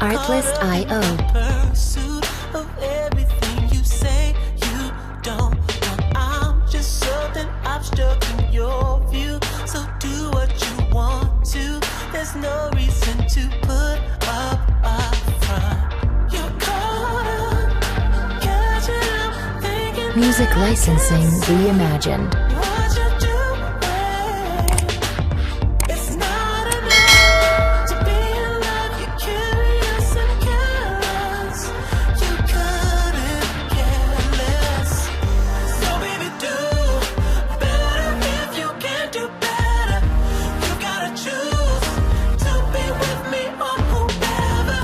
Artlist.io. Pursuit of everything you say you don't want. I'm just something obstructing your view. So do what you want to. There's no reason to put up a front. You're caught up, catching up, thinking Music licensing reimagined. what you do. It's not enough to be in love. You're curious and careless. You couldn't care less. So baby, do better if you can't do better. You gotta choose to be with me or whoever.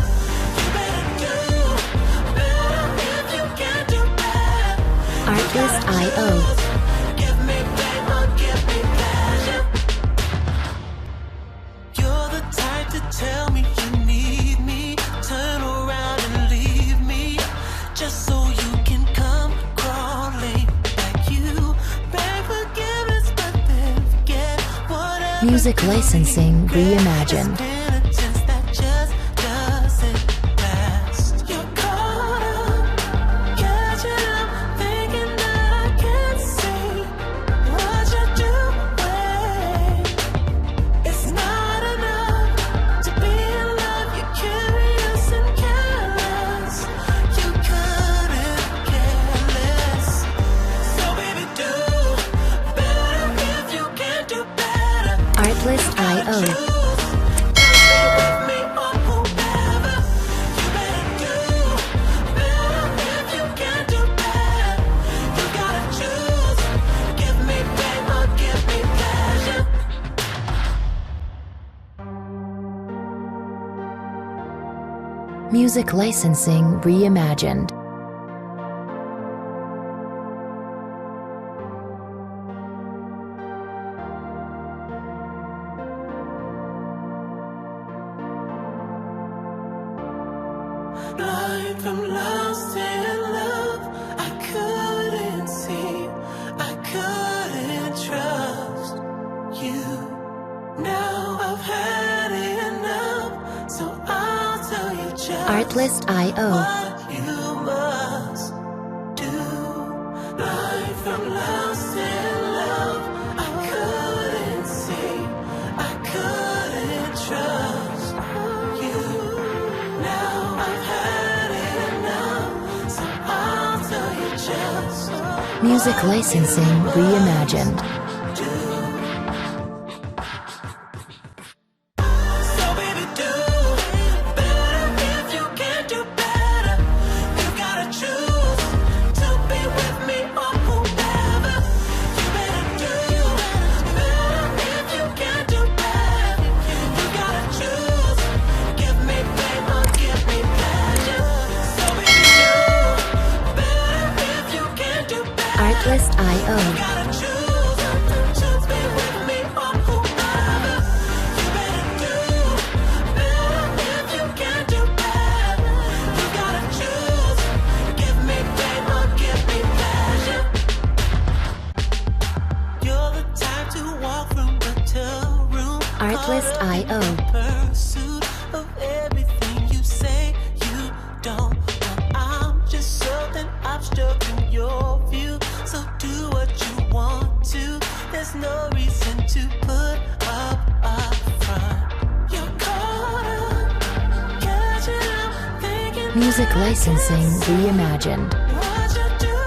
You better do better if you can't do better. Artlist.io. Give me pain or give me pleasure. You're the type to tell me you need me, turn around and leave me, just so you can come crawling back. You beg forgiveness, but then forget whatever. Music licensing reimagined. Penitence that just doesn't last. You're caught up, catching up, thinking that I can't see what you're doing. It's not enough to be in love. You're curious and careless. You couldn't care less. So baby, do better if you can't do better. Artlist.io. Music licensing reimagined. Blind from lost in love, I couldn't see, I couldn't trust you. Now I've had enough, so I'll tell you just Artlist.io. what you must do. Blind from lost in love, I couldn't see, I couldn't trust you. Now I've had enough, so I'll tell you just Music licensing reimagined. do. So baby, do better if you can't do better. You gotta choose to be with me or whoever. You better do better if you can't do better. You gotta choose. Give me pain or give me pleasure. So baby, do better if you can't do better. Artlist.io. Gotta choose to be with me or whoever. You better do better if you can't do better. You gotta choose. Give me pain or give me pleasure. You're the type to walk from room to room. Artlist.io. Pursuit of everything you say you don't want. I'm just something obstructing your view. So do what you want to. There's no reason to put up a front. You're caught up, catching up, thinking Music licensing reimagined. what you're doing.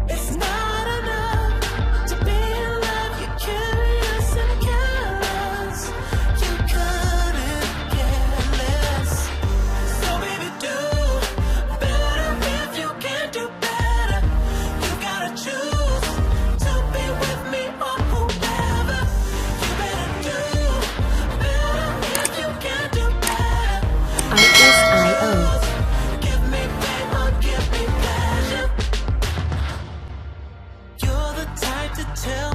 It's not enough to be in love. You're curious and careless. You couldn't care less. So baby, do better if you can't do better. You gotta choose to be with me or whoever. You better do better if you can't do better. Artlist.io. Give me pain or give me pleasure. You're the type to tell